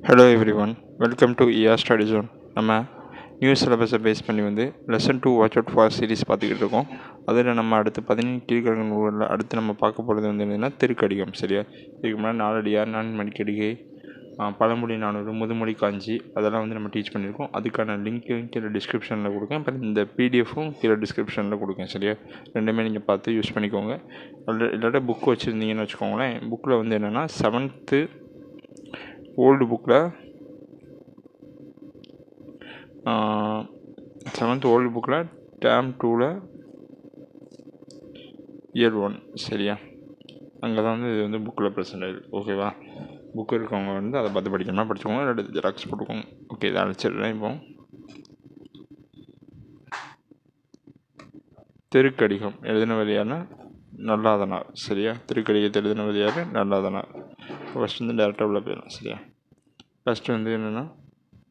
Hello everyone, welcome to ER study zone. நம்ம new சிலபஸை base பண்ணி lesson 2 watch out for series பார்த்துக்கிட்டு இருக்கோம். அதில் நம்ம அடுத்து 17 கீழ்கணக்கு நூலில் அடுத்து நம்ம பார்க்க போகிறது என்னென்னா திருக்கடிகம். சரியா? இதுக்கு முன்னாடி நாலடியார், மணிக்கடிகை, பழமொழி 400, முதுமொழி காஞ்சி அதெல்லாம் நம்ம டீச் பண்ணியிருக்கோம். அதுக்கான லிங்க்கும் கீழே டிஸ்கிரிப்ஷனில் கொடுக்கேன். அப்புறம் இந்த பிடிஎஃப்பும் கீழே டிஸ்கிரிப்ஷனில் கொடுக்கேன். சரியா? ரெண்டுமே நீங்கள் பார்த்து யூஸ் பண்ணிக்கோங்க. இல்லாட்ட புக் வச்சுருந்தீங்கன்னு வச்சுக்கோங்களேன். புக்கில் என்னென்னா 7th ஓல்டு புக்கில் 7th ஓல்டு புக்கில் டேர்ம் 2ல் இயர் 1. சரியா? அங்கே தான் இது புக்கில் ப்ரெசென்ட் ஆகிடுது. ஓகேவா? புக்கு இருக்கவங்க அதை பார்த்து படிக்கணும்னா படிச்சுக்கோங்க, இல்லாட்டி ஜெராக்ஸ் போட்டுக்கோங்க. ஓகே, இதை அழைச்சிடுறேன். இப்போ திருக்கடிகம் எழுதினவர் யாருன்னா நல்லாதனார். சரியா? திருக்கடிகத்தை எழுதினவர் யார்? நல்லாதனார். ஃபஸ்ட்டு டேரெக்டாக உள்ள போயிடலாம். சரியா? ஃபஸ்ட்டு என்னென்னா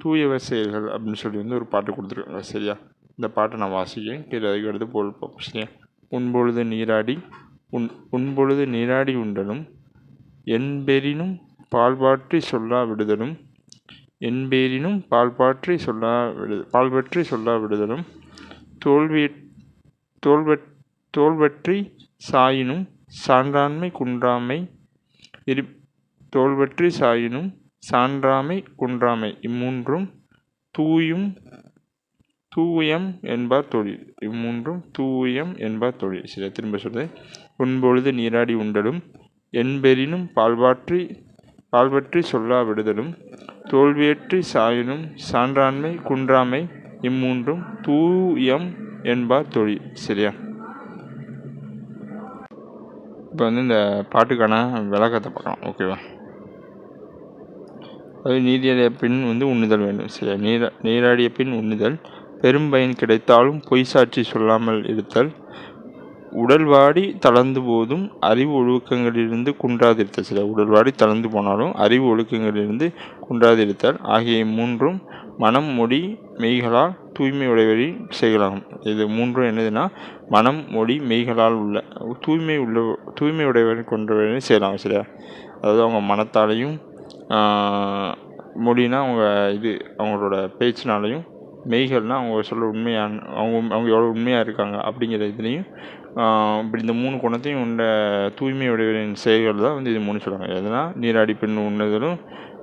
தூயவர் செயல்கள் அப்படின்னு சொல்லி ஒரு பாட்டு கொடுத்துருக்காங்க. சரியா? இந்த பாட்டை நான் வாசிக்கிறேன், கீழே அதுக்கு எடுத்து போல் பார்ப்போம். சரியா? உண்பொழுது நீராடி உண்டலும் என்பெரினும் பால்பாற்றி சொல்லா விடுதலும் பால்பற்றி சொல்லா விடுதலும் தோல்வற்றி சாயினும் சான்றாண்மை குன்றாமை தோல்வற்றி சாயினும் சான்றாமை குன்றாமை இம்மூன்றும் தூயம் என்பார் தொழில். சரியா? திரும்ப சொல்றேன். உண்பொழுது நீராடி உண்டலும் என்பெரினும் பால்பற்றி சொல்லா விடுதலும் தோல்வியற்றி சாயினும் சான்றாண்மை குன்றாமை இம்மூன்றும் தூயம் என்பார் தொழில். சரியா? இப்போ இந்த பாட்டுக்கான விளக்கத்தை பார்க்கலாம். ஓகேவா? அது நீராடிய பின் உண்ணுதல் வேண்டும். சரியா? நீராடிய பின் உண்ணுதல், பெரும் பயன் கிடைத்தாலும் பொய் சாட்சி சொல்லாமல் இருத்தல், உடல் வாடி தளர்ந்து போதும் அறிவு ஒழுக்கங்களிலிருந்து குன்றாதிருத்தல். சரியா? உடல் வாடி தளர்ந்து போனாலும் அறிவு ஒழுக்கங்களிலிருந்து குன்றாதிருத்தல் ஆகிய மூன்றும் மனம் மொழி மெய்களால் தூய்மை உடையவரின் செயலாகும். இது மூன்றும் என்னதுன்னா மனம் மொழி மெய்களால் உள்ள தூய்மை உடையவரின் கொண்டவரின் செயலாகும். சரியா? அதாவது அவங்க மனத்தாலையும் மொழினா அவங்களோட பேச்சினாலையும், மெய்கள்னால் அவங்க சொல்ல உண்மையான அவங்க எவ்வளோ உண்மையாக இருக்காங்க அப்படிங்கிற இதுலேயும் இப்படி இந்த 3 குணத்தையும் உள்ள தூய்மையுடையவரின் செயல்கள் தான் இது 3 சொல்லுவாங்க. எதுனா நீராடி பின் உண்ணுதலும்,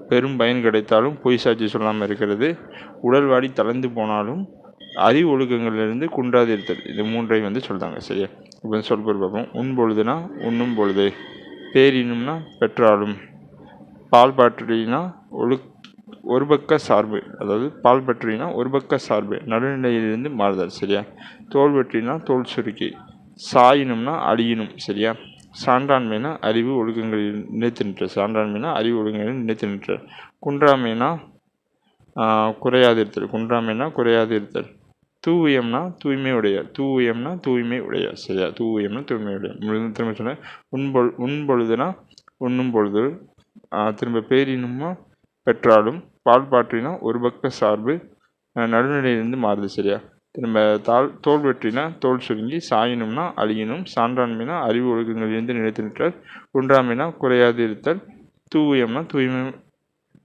பெரும் பயன் கிடைத்தாலும் பொய் சாட்சி சொல்லாமல் இருக்கிறது, உடல் வாடி தளர்ந்து போனாலும் அறிவு ஒழுக்கங்களிலிருந்து குன்றாது இருத்தல். இது 3ஐயும் சொல்கிறாங்க. சரியா? இப்போ சொல்பொருள் பார்ப்போம். உண்பொழுதுனா உண்ணும் பொழுது, பேரினும்னா பெற்றாலும், பால் பாற்றினா ஒரு பக்க சார்பு, அதாவது பால் பற்றினா ஒரு பக்க சார்பு நடுநிலையிலிருந்து மாறுதல். சரியா? தோல் பற்றினா தோல் சுருக்கி, சாயினும்னா அழியினும். சரியா? சான்றாண்மைனா அறிவு ஒழுக்கங்களில் நினைத்து நிற்ற, குன்றாமைனா குறையாது இருத்தல், தூயம்னா தூய்மை உடையார். சரியா? தூயம்னா தூய்மை உடையார். திரும்ப சொன்ன உண்பொழுதுனா உண்ணும் பொழுது, திரும்ப பேரினுமா பெற்றாலும், பால் பாற்றினா ஒரு பக்க சார்பு நடுநிலையிலிருந்து மாறுது. சரியா? திரும்ப தோல் வெற்றினா தோல் சுருங்கி, சாயினும்னா அழியணும், சான்றாண்மைனா அறிவு ஒழுக்கங்களிலிருந்து நிலைத்து நிற்றல், குன்றாமைனா குறையாது இருத்தல், தூயம்னா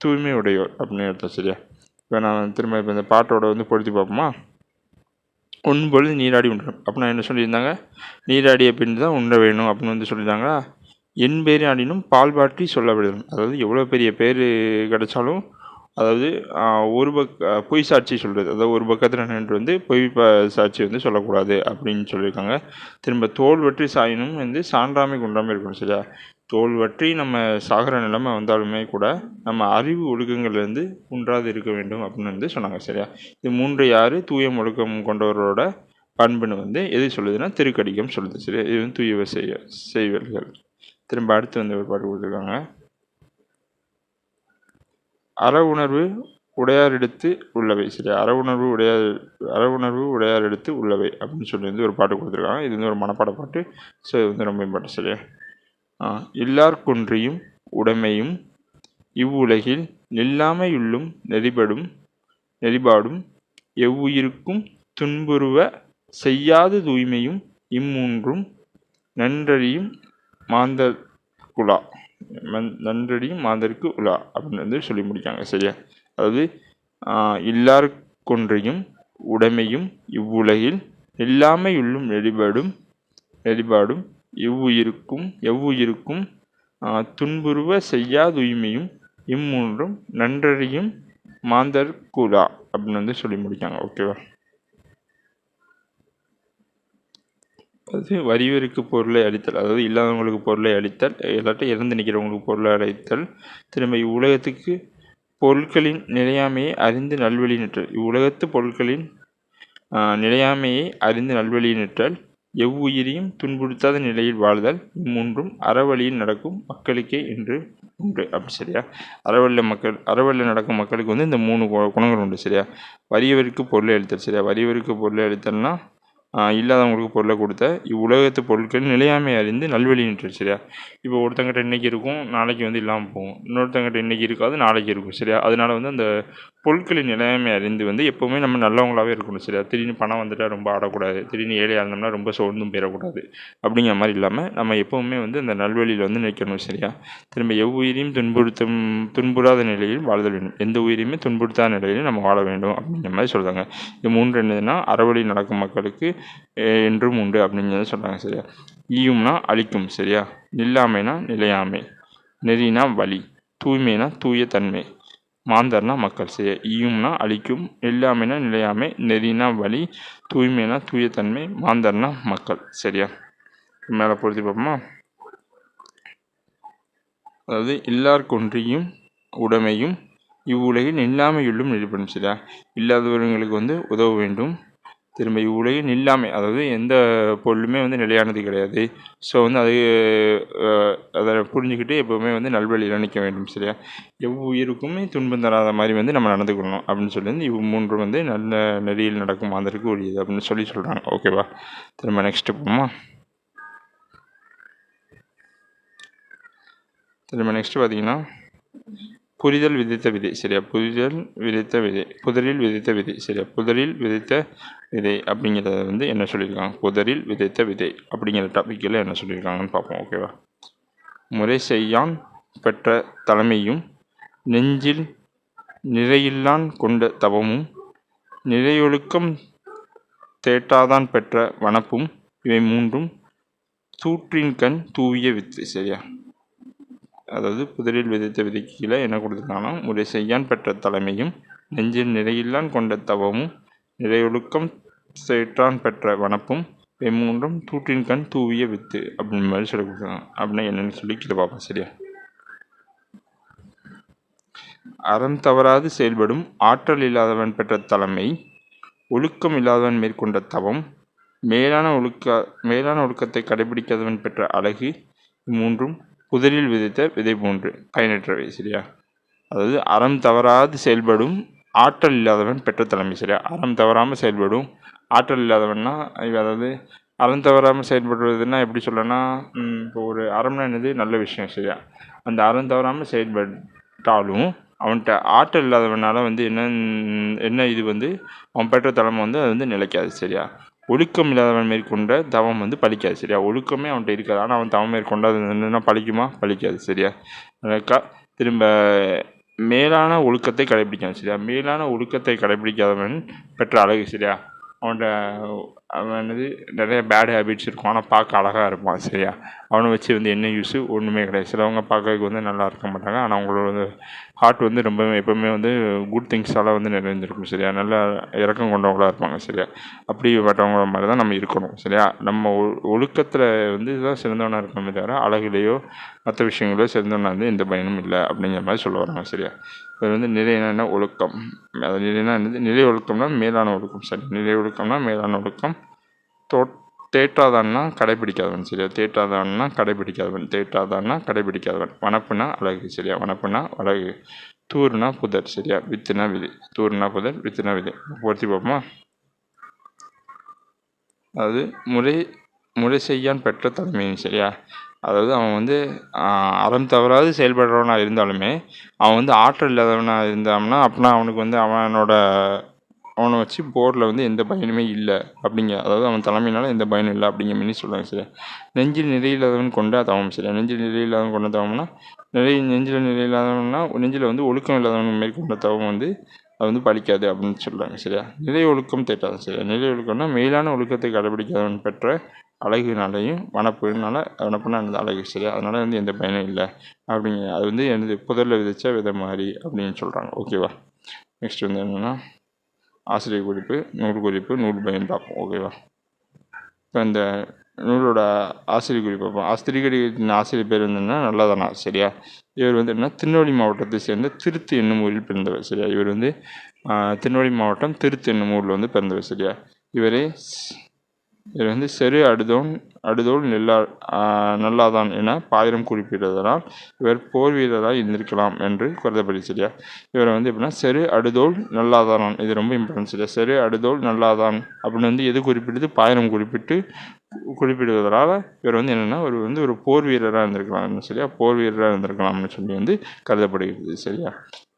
தூய்மை உடையோர் அப்படின்னு அர்த்தம். சரியா? இப்போ நான் திரும்ப இந்த பாட்டோட பொருத்தி பார்ப்போமா? உண்பொழுது நீராடி உண்டணும் அப்படின்னா என்ன சொல்லியிருந்தாங்க? நீராடிய பின் தான் உண்ண வேணும் அப்படின்னு சொல்லியிருந்தாங்களா? என் பேர் ஆடினும் பால் பாற்றி சொல்ல விடணும். அதாவது எவ்வளோ பெரிய பேர் கிடைச்சாலும், அதாவது பொய் சாட்சி சொல்கிறது, அதாவது ஒரு பக்கத்தில் நின்று பொய் சாட்சி சொல்லக்கூடாது அப்படின்னு சொல்லியிருக்காங்க. திரும்ப தோல் வற்றி சாயினும் சான்றாமை குன்றாமல் இருக்கணும். சரியா? தோல் வற்றி நம்ம சாகிற நிலைமை வந்தாலுமே கூட நம்ம அறிவு ஒழுக்கங்கள்லேருந்து குன்றாது இருக்க வேண்டும் அப்படின்னு சொன்னாங்க. சரியா? இது 3 யார்? தூய ஒழுக்கம் கொண்டவரோட பண்புன்னு எது சொல்லுதுன்னா திருக்கடிகம் சொல்லுது. சரியா? இது தூயவர் செய்வர்கள். திரும்ப அடுத்து ஒரு பாட்டு கொடுத்துருக்காங்க. அற உணர்வு உடையார் எடுத்து உள்ளவை. சரியா? அற உணர்வு உடையார் எடுத்து உள்ளவை அப்படின்னு சொல்லி ஒரு பாட்டு கொடுத்துருக்காங்க. இது ஒரு மனப்பாட பாட்டு. ஸோ இது ரொம்ப இம்பார்ட்டன். சரியா? இல்லார் குன்றியும் உடைமையும் இவ்வுலகில் நில்லாமையுள்ளும் நெறிபாடும் எவ்வுயிருக்கும் துன்புறுவ செய்யாது தூய்மையும் இம்மூன்றும் நன்றறியும் மாந்தர் குலா. நன்றடியும் மாந்தருக்கு உலா அப்படின்னு வந்து சொல்லி முடிக்காங்க. சரியா? அதாவது இல்லார் கொன்றையும் உடைமையும் இவ்வுலகில் எல்லாமையுள்ளும் நெறிபாடும் எவ்வுயிருக்கும் துன்புறுவ செய்யா தூய்மையும் இம்மூன்றும் நன்றறியும் மாந்தர்க்குலா அப்படின்னு வந்து சொல்லி முடிக்காங்க. ஓகேவா? அது வறியவருக்கு பொருளை அளித்தல், அதாவது இல்லாதவங்களுக்கு பொருளை அளித்தல், எல்லாட்டும் இறந்து நிற்கிறவங்களுக்கு பொருளை அளித்தல். திரும்ப இவ்வுலகத்துக்கு பொருட்களின் நிலையாமையை அறிந்து நல்வழி நிற்றல், இவ்வுலகத்து பொருட்களின் நிலையாமையை அறிந்து நல்வழி நிற்றல். எவ்வுயிரையும் துன்புறுத்தாத நிலையில் வாழ்தல். இம்மூன்றும் அறவழியில் நடக்கும் மக்களுக்கே என்று உண்டு. அப்படி சரியா? அறவழியில் நடக்கும் மக்களுக்கு வந்து இந்த 3 குணங்கள் உண்டு. சரியா? வறியவருக்கு பொருளை அளித்தல். சரியா? வறியவருக்கு பொருளை அளித்தல்னா இல்லாதவங்களுக்கு பொருளை கொடுத்த இவ்வுலகத்து பொருட்கள் நிலையாமை அறிந்து நல்வழி நிற்றல். சரியா? இப்போ ஒருத்தங்கிட்ட இன்றைக்கி இருக்கும், நாளைக்கு வந்து இல்லாமல் போகும். இன்னொருத்தங்கிட்ட இன்றைக்கி இருக்காது, நாளைக்கு இருக்கும். சரியா? அதனால வந்து அந்த பொருட்களின் நிலையாமை அறிந்து வந்து எப்போவுமே நம்ம நல்லவங்களாகவே இருக்கணும். சரியா? திடீர்னு பணம் வந்துட்டால் ரொம்ப ஆடக்கூடாது, திடீர்னு ஏழையாக இருந்தோம்னா ரொம்ப சோர்ந்தும் போயிடக்கூடாது. அப்படிங்கிற மாதிரி இல்லாமல் நம்ம எப்போவுமே வந்து அந்த நல்வழியில் வந்து நிற்கணும். சரியா? திரும்ப எவ்வுயிரையும் துன்புறாத நிலையில் வாழ்தல் வேண்டும், எந்த உயிரையுமே துன்புறுத்தாத நிலையில் நம்ம வாழ வேண்டும் அப்படிங்கிற மாதிரி சொல்கிறாங்க. இது 3 என்னதுன்னா அறவழி நடக்கும் மக்களுக்கு என்றும் உண்டு அப்படிங்கிறத சொல்கிறாங்க. சரியா? ஈயும்னா அழிக்கும். சரியா? நில்லாமைனா நிலையாமை, நெறினா வழி, தூய்மைனா தூய தன்மை, மாந்தர்னா மக்கள். சரியா? ஈயும்னா அழிக்கும், நில்லாமைனா நிலையாமை, நெறினா வழி, தூய்மைனா தூய தன்மை, மாந்தர்னா மக்கள். சரியா? மேலே பொருத்தி பார்ப்போமா? அதாவது இல்லார் கொன்றியும் உடைமையும் இவ்வுலகில் இல்லாமையுள்ளும் நெறிப்படும். சரியா? இல்லாதவர்களுக்கு வந்து உதவ வேண்டும். திரும்ப இவ்வுலகில் நில்லாமை, அதாவது எந்த பொருளுமே வந்து நிலையானது கிடையாது. ஸோ வந்து அதை புரிஞ்சுக்கிட்டு எப்போவுமே வந்து நல்வழியில் நிற்க வேண்டும். சரியா? எவ்வுயிருக்குமே துன்பம் தராத மாதிரி வந்து நம்ம நடந்துக்கணும் அப்படின்னு சொல்லி வந்து 3 வந்து நல்ல நெறியில் நடக்கும் மாந்தருக்கு உரியது அப்படின்னு சொல்கிறாங்க. ஓகேவா? திரும்ப நெக்ஸ்ட்டு போமா? திரும்ப நெக்ஸ்ட்டு பார்த்தீங்கன்னா புரிதல் விதைத்த விதை. சரியா? புரிதல் விதைத்த விதை, புதரில் விதைத்த விதை. சரியா? புதரில் விதைத்த விதை அப்படிங்கிறத வந்து என்ன சொல்லியிருக்காங்க? புதரில் விதைத்த விதை அப்படிங்கிற டாப்பிக்கில் என்ன சொல்லியிருக்காங்கன்னு பார்ப்போம். ஓகேவா? முறை செய்யான் பெற்ற தலைமையும் நெஞ்சில் நிறையில்லான் கொண்ட தவமும் நிறையொழுக்கம் தேட்டாதான் பெற்ற வனப்பும் இவை 3ம் தூற்றின்கண் தூவிய வித்து. சரியா? அதாவது புதரில் விதைத்த விதைக்கு கீழே என்ன கொடுத்துருக்காங்கன்னா முறை செய்யான் பெற்ற தலைமையும் நெஞ்சில் நிறையில்லான் கொண்ட தவமும் நிறையொழுக்கம் சேற்றான் பெற்ற வனப்பும் இவை 3ம் தூற்றின்கண் தூவிய வித்து அப்படின்னு மாதிரி சொல்லி கொடுக்குறாங்க. அப்படின்னா என்னென்னு சொல்லி கீழே பார்ப்போம். சரியா? அறம் தவறாது செயல்படும் ஆற்றல் இல்லாதவன் பெற்ற தலைமை, ஒழுக்கம் இல்லாதவன் மேற்கொண்ட தவம், மேலான ஒழுக்கத்தை கடைபிடிக்காதவன் பெற்ற அழகு, 3ம் புதரில் விதைத்த விதை போன்று பயனற்றவை. சரியா? அதாவது அறம் தவறாது செயல்படும் ஆற்றல் இல்லாதவன் பெற்ற தலைமை. சரியா? அறம் தவறாமல் செயல்படும் ஆற்றல் இல்லாதவன்னா, அதாவது அறம் தவறாமல் செயல்படுறதுன்னா எப்படி சொல்லனா, இப்போ ஒரு அறம்னா என்னது? நல்ல விஷயம். சரியா? அந்த அறம் தவறாமல் செயல்பட்டாலும் அவன்கிட்ட ஆற்றல் இல்லாதவனால் வந்து என்ன இது வந்து அவன் பெற்ற தலைமை வந்து அது வந்து நிலைக்காது. சரியா? ஒழுக்கம் இல்லாதவன் மேற்கொண்ட தவம் வந்து பலிக்காது. சரியா? ஒழுக்கமே அவன்கிட்ட இருக்காது, ஆனால் அவன் தவம் மேற்கொண்டாது என்னென்னா பலிக்குமா? பலிக்காது. சரியா? திரும்ப மேலான ஒழுக்கத்தை கடைபிடிக்காது. சரியா? மேலான ஒழுக்கத்தை கடைபிடிக்காதவன் பெற்ற அழகு. சரியா? அவன் என்னது நிறைய பேட் ஹேபிட்ஸ் இருக்கும், ஆனால் பார்க்க அழகாக இருப்பான். சரியா? அவனை வச்சு வந்து என்ன யூஸு? ஒன்றுமே கிடையாது. சிலவங்க பார்க்கறதுக்கு வந்து நல்லா இருக்க மாட்டாங்க, ஆனால் அவங்களோட ஹார்ட் வந்து ரொம்ப எப்போவுமே வந்து குட் திங்ஸால் வந்து நிறைந்திருக்கும். சரியா? நல்லா இறக்கம் கொண்டவங்களாக இருப்பாங்க. சரியா? அப்படிப்பட்டவங்கள மாதிரி தான் நம்ம இருக்கணும். சரியா? நம்ம ஒழுக்கத்தில் வந்து இதுதான் சிறந்தவனாக இருக்கணுமே தவிர அழகுலையோ மற்ற விஷயங்களோ சிறந்தவனாக வந்து எந்த பயனும் இல்லை அப்படிங்கிற மாதிரி சொல்ல வராங்க. சரியா? இது வந்து நிலையான ஒழுக்கம், அது நிலைனா என்னது? நிலை ஒழுக்கம்னா மேலான ஒழுக்கம். சரி, நிலை ஒழுக்கம்னா மேலான ஒழுக்கம். தேற்றாதான்னா கடைபிடிக்காதவன். சரியா? தேற்றாதான்னா கடைபிடிக்காதவன். வனப்புனா அழகு. சரியா? வனப்புனா அழகு. தூர்னா புதர். சரியா? வித்துனா விதை. தூர்னா புதர், வித்துனா விதை. பொருத்தி பார்ப்போமா? அதாவது முறை செய்யான் பெற்ற தலைமையும். சரியா? அதாவது அவன் வந்து அறம் தவறாது செயல்படுறவனாக இருந்தாலுமே அவன் வந்து ஆற்றல் இல்லாதவனாக இருந்தான்னா அப்படின்னா அவனுக்கு வந்து அவனோட அவனை வச்சு போரில் வந்து எந்த பயனுமே இல்லை அப்படிங்க, அதாவது அவன் தலைமையினால் எந்த பயனும் இல்லை அப்படிங்கிற மாதிரி சொல்கிறாங்க சரியா. நெஞ்சில் நிறையில்லாதவன் கொண்ட தவம் சரியா. நெஞ்சில் நிறையில்லாதவன் கொண்ட தவம்னா நெஞ்சில் நிறையில்லாதவன்னா நெஞ்சில் வந்து ஒழுக்கம் இல்லாதவன் மேற்கொண்ட தவம் வந்து அது வந்து பலிக்காது அப்படின்னு சொல்கிறாங்க சரியா. நிலை ஒழுக்கம் தேட்டாதான் சரியா. நிலை ஒழுக்கம்னா மேலான ஒழுக்கத்தை கடைபிடிக்காதவன் பெற்ற அழகுனாலையும் வனப்புனா அந்த அழகு சரியா. அதனால் வந்து எந்த பயனும் இல்லை அப்படிங்க. அது வந்து எனது புதரில் விதைச்சா விதை மாதிரி அப்படின்னு சொல்கிறாங்க. ஓகேவா. நெக்ஸ்ட் வந்து என்னென்னா ஆசிரியர் குறிப்பு, நூல் குறிப்பு, நூல் பயன் பார்ப்போம். ஓகேவா. இப்போ இந்த நூலோட ஆசிரியர் குறிப்பு பார்ப்போம். ஆசிரியர் ஆசிரியர் பேர் வந்து என்ன, நல்லதானா சரியா. இவர் வந்து என்ன, திருநெல்வேலி மாவட்டத்தை சேர்ந்த திருத்து என்னும் ஊரில் பிறந்தவர் சரியா. இவர் வந்து திருநெல்வேலி மாவட்டம் திருத்து என்னும் ஊரில் வந்து பிறந்தவர் சரியா. இவர் வந்து செரு அடுதோல் நல்லாதான் என பாயிரம் குறிப்பிடுவதனால் இவர் போர் வீரராக இருந்திருக்கலாம் என்று கருதப்படுது சரியா. இவரை வந்து எப்படின்னா செரு அடுதோல் நல்லாதான், இது ரொம்ப இம்பார்ட்டன்ட் சரியா. செரு அடுதோல் நல்லாதான் அப்படின்னு வந்து எது குறிப்பிடுது, பாயிரம் குறிப்பிடுவதனால இவர் வந்து என்னென்னா ஒரு போர் வீரராக இருந்திருக்கலாம் சரியா. போர் வீரராக இருந்திருக்கலாம்னு சொல்லி வந்து கருதப்படுகிறது சரியா.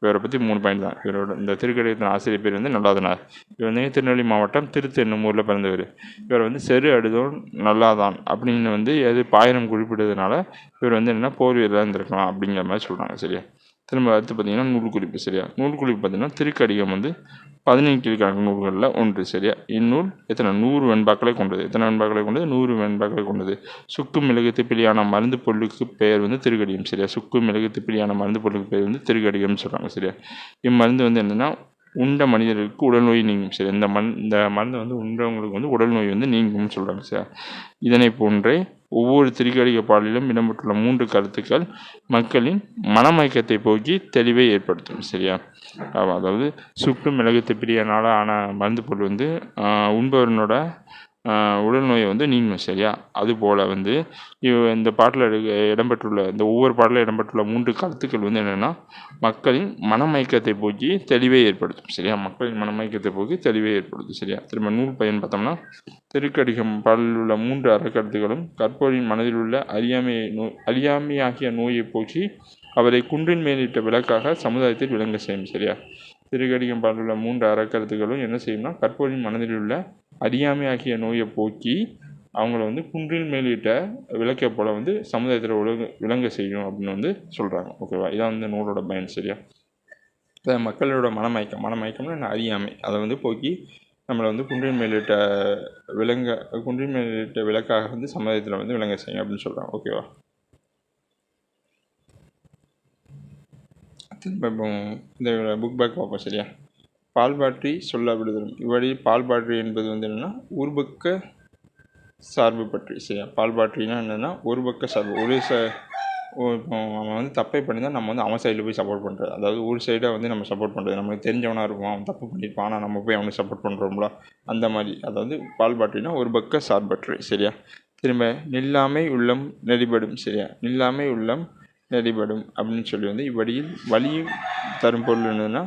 இவரை பற்றி 3 பாயிண்ட் தான். இவரோட இந்த திருக்கடிதத்தின் ஆசிரியர் பேர் வந்து நல்லாதனார். இவர் வந்து திருநெல்வேலி மாவட்டம் திருத்து என்னும் ஊரில் பிறந்தவர். இவர் வந்து செரு அடுதோல் நல்லாதான் அப்படின்னு வந்து எது பாயிரம் குறிப்பிடுறதுனால இவர் வந்து என்னென்னா போர் வீரராக இருந்திருக்கலாம் அப்படிங்கிற மாதிரி சொல்கிறாங்க சரியா. திரும்ப அடுத்து பார்த்தீங்கன்னா நூல் குறிப்பு சரியா. நூல் குறிப்பு பார்த்தீங்கன்னா திருக்கடிகம் வந்து 17 கீழ்கணக்கு நூல்களில் ஒன்று சரியா. இந்நூல் எத்தனை 100 வெண்பாக்களை கொண்டது. எத்தனை வெண்பாக்களை கொண்டது, 100 வெண்பாக்களை கொண்டது. சுக்கு மிளகு திப்பிலியான மருந்து பொருளுக்கு பெயர் வந்து திருக்கடிகம் சரியா. சுக்கு மிளகு திப்பிலியான மருந்து பொருளுக்கு பெயர் வந்து திருக்கடிகம்னு சொல்கிறாங்க சரியா. இம்மருந்து வந்து என்னென்னா உண்ட மனிதர்களுக்கு உடல் நோய் நீங்கும் சரி. இந்த மருந்து வந்து உண்டவங்களுக்கு வந்து உடல் நோய் வந்து நீங்கும்னு சொல்கிறாங்க சரியா. இதனை போன்றே ஒவ்வொரு திருக்கடிக பாடலிலும் இடம்பெற்றுள்ள 3 கருத்துக்கள் மக்களின் மனமயக்கத்தை போக்கி தெளிவை ஏற்படுத்தும் சரியா. அதாவது சுக்கு மிளகு திப்பிலியினால் ஆன மருந்து பொருள் வந்து உண்பவனோட உடல் நோயை வந்து நீங்கும் சரியா. அதுபோல் வந்து இந்த பாட்டில் இடம்பெற்றுள்ள இந்த ஒவ்வொரு பாடலில் இடம்பெற்றுள்ள 3 கருத்துக்கள் வந்து என்னென்னா மக்களின் மனமயக்கத்தை போக்கி தெளிவை ஏற்படுத்தும் சரியா. மக்களின் மனமயக்கத்தை போக்கி தெளிவை ஏற்படுத்தும் சரியா. திரும்ப நூல் பயன் பார்த்தோம்னா திருக்கடிகம் பாடலில் உள்ள 3 அறக்கருத்துக்களும் கற்போரின் மனதில் உள்ள அறியாமையாகிய நோயை போக்கி அவரை குன்றின் மேலிட்ட விளக்காக சமுதாயத்தில் விளங்க செய்யும் சரியா. திருக்கடிகம் பாடலில் உள்ள 3 அறக்கருத்துக்களும் என்ன செய்யும்னா கற்போரின் மனதில் உள்ள அறியாமை ஆகிய நோயை போக்கி அவங்கள வந்து குன்றின் மேலிட்ட விளக்கை போல் வந்து சமுதாயத்தில் விளங்க செய்யும் அப்படின்னு வந்து சொல்கிறாங்க. ஓகேவா. இதான் வந்து நூலோட பயன் சரியா. இப்போ மக்களோட மனமயக்கம்னா என்ன, அறியாமை, அதை வந்து போக்கி நம்மளை வந்து குன்றின் மேலிட்ட விளக்காக வந்து சமுதாயத்தில் வந்து விளங்க செய்யும் அப்படின்னு சொல்கிறாங்க. ஓகேவா. திரும்ப இப்போ இந்த புக் பேக் பார்ப்போம் சரியா. பால்பாற்றி சொல்ல விடுதலும். இவ்வழி பால்பாற்றி என்பது வந்து என்னென்னா ஒரு பக்க சார்பு பற்றி சரியா. பால்பாற்றினா என்னென்னா ஒரு பக்க சார்பு. இப்போ அவன் வந்து தப்பை பண்ணிதான் நம்ம வந்து அவன் சைடில் போய் சப்போர்ட் பண்ணுறது. அதாவது ஒரு சைடாக வந்து நம்ம சப்போர்ட் பண்ணுறது. நமக்கு தெரிஞ்சவனாக இருக்கும், அவன் தப்பு பண்ணியிருப்பான், ஆனால் நம்ம போய் அவனுக்கு சப்போர்ட் பண்ணுறோம்ல, அந்த மாதிரி. அதாவது பால்பாற்றினா ஒரு பக்க சார்பற்று சரியா. திரும்ப நில்லாமை உள்ளம் நெறிபடும் சரியா. நில்லாமை உள்ளம் நெறிபடும் அப்படின்னு சொல்லி வந்து இவ்வழியில் வழியும் தரும் பொருள் என்னதுன்னா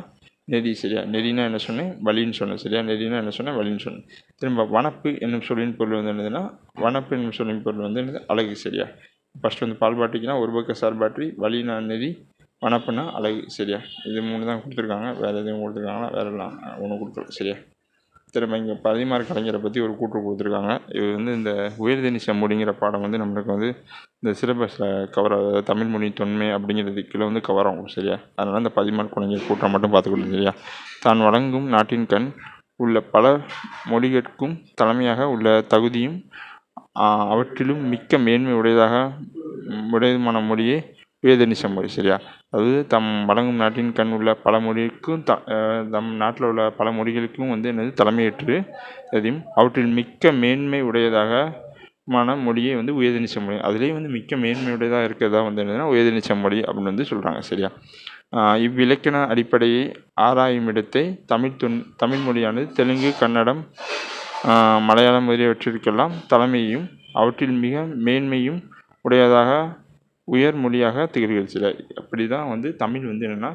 நெறி சரியா. நெறினா என்ன சொன்னேன், வழின்னு சொன்னேன் சரியா. நெறினா என்ன சொன்னேன், வழின்னு சொன்னேன். திரும்ப வனப்பு என்னும் சொல்லின் பொருள் வந்து என்னதுன்னா வனப்பு என்னும் சொல்லின் பொருள் வந்து என்னது, அழகு சரியா. ஃபஸ்ட் வந்து பால்பாட்டிக்குனா ஒரு பக்க சார்பாற்றி, வழினா நெறி, வனப்புனா அழகு சரியா. இது 3 தான் கொடுத்துருக்காங்க. வேறு எதுவும் கொடுத்துருக்காங்களா, வேறெல்லாம் ஒன்றும் கொடுக்கல சரியா. திரும்ப இங்கே பதிமார் கலைஞரை பற்றி ஒரு கூற்று கொடுத்துருக்காங்க. இது வந்து இந்த உயர்தனி செம்மொழிங்கிற பாடம் வந்து நம்மளுக்கு வந்து இந்த சிலபஸில் கவர் ஆகுது. தமிழ் மொழி தொன்மை அப்படிங்கிறது கீழே வந்து கவர் ஆகும் சரியா. அதனால் இந்த பதிமார் கலைஞர் கூட்டம் மட்டும் பார்த்துக்கணும் சரியா. தான் வழங்கும் நாட்டின் கண் உள்ள பல மொழிகளுக்கும் தலைமையாக உள்ள தகுதியும் அவற்றிலும் மிக்க மேன்மை உடையதுமான மொழியே உயர்தனி செம்மொழி சரியா. அதாவது தம் வழங்கும் நாட்டின் கண் உள்ள பல மொழிக்கும் தம் நாட்டில் உள்ள பல மொழிகளுக்கும் வந்து என்னது தலைமையேற்று அதையும் அவற்றில் மிக்க மேன்மை உடையதாக மொழியை வந்து உயர்தனி செம்மொழி. அதுலேயும் வந்து மிக்க மேன்மையுடையதாக இருக்கிறதா வந்து என்னதுன்னா உயர்தனி செம்மொழி அப்படின்னு வந்து சொல்கிறாங்க சரியா. இவ்விலக்கண அடிப்படையை ஆராயும் இடத்தை தமிழ் மொழியானது தெலுங்கு, கன்னடம், மலையாளம் முதலியவற்றிற்கெல்லாம் தலைமையும் அவற்றில் மிக மேன்மையும் உடையதாக உயர் மொழியாக திகழ்கிறது சில. அப்படி தான் வந்து தமிழ் வந்து என்னென்னா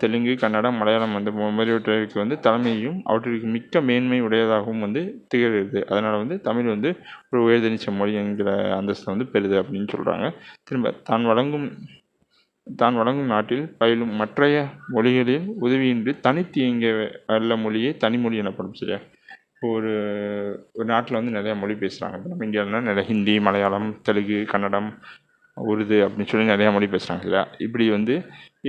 தெலுங்கு, கன்னடம், மலையாளம் வந்து முதலியவற்றிற்கு வந்து தலைமையும் அவற்றிற்கு மிக்க மேன்மை உடையதாகவும் வந்து திகழ்கிறது. அதனால் வந்து தமிழ் வந்து ஒரு உயர்தனி செம்மொழி என்கிற அந்தஸ்தை வந்து பெறுது அப்படின்னு சொல்கிறாங்க. திரும்ப தான் வழங்கும் தான் வழங்கும் நாட்டில் பயிலும் மற்றைய மொழிகளில் உதவியின்றி தனித்து இயங்க வல்ல மொழியே தனிமொழி எனப்படும். சரியா? இப்போ ஒரு ஒரு நாட்டில் வந்து நிறையா மொழி பேசுகிறாங்க. இப்போ நம்ம இந்தியாவில்னா நிறைய ஹிந்தி, மலையாளம், தெலுங்கு, கன்னடம், உருது அப்படின்னு சொல்லி நிறையா மொழி பேசுகிறாங்க. சரியா? இப்படி வந்து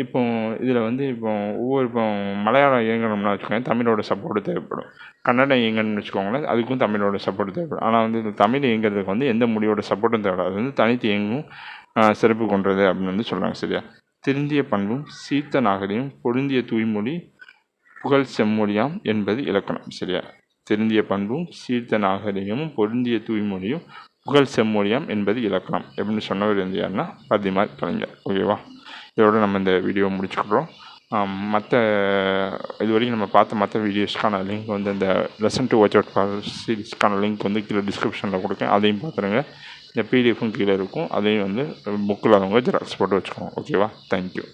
இப்போ இதில் வந்து இப்போ மலையாளம் இயங்கணும்னா வச்சுக்கோங்க, தமிழோட சப்போர்ட்டு தேவைப்படும். கன்னடம் இயங்கணும்னு வச்சுக்கோங்களேன், அதுக்கும் தமிழோட சப்போர்ட் தேவைப்படும். ஆனால் வந்து இந்த தமிழ் இயங்கிறதுக்கு வந்து எந்த மொழியோட சப்போர்ட்டும் தேவைப்படாது. அது வந்து தனித்து இயங்கும் சிறப்பு கொண்டது அப்படின்னு வந்து சொல்கிறாங்க. சரியா? திருந்திய பண்பும் சீர்த்த நாகரிகம் பொருந்திய தூய்மொழி புகழ் செம்மொழியாம் என்பது இலக்கணம். சரியா? திருந்திய பண்பும் சீர்த்த நாகரிகமும் பொருந்திய தூய்மொழியும் புகழ் செம்மொழியாம் என்பது இலக்கணம் அப்படின்னு சொன்னவர் வந்து யாருன்னா பத்திமார் கலைஞர். ஓகேவா? இதோட நம்ம இந்த வீடியோ முடிச்சுக்கிறோம். மற்ற இது வரைக்கும் நம்ம பார்த்த மற்ற வீடியோஸ்க்கான லிங்க் வந்து இந்த லெசன் டு வாட்ச் அவுட் சீரிஸ்க்கான லிங்க் வந்து கீழே டிஸ்கிரிப்ஷனில் கொடுக்கேன். அதையும் பார்த்துருங்க. இந்த பிடிஎஃப்பும் கீழே இருக்கும். அதையும் வந்து புக்கில் அவங்க ஜெராக்ஸ் போட்டு வச்சுக்கோங்க. ஓகேவா? தேங்க்யூ.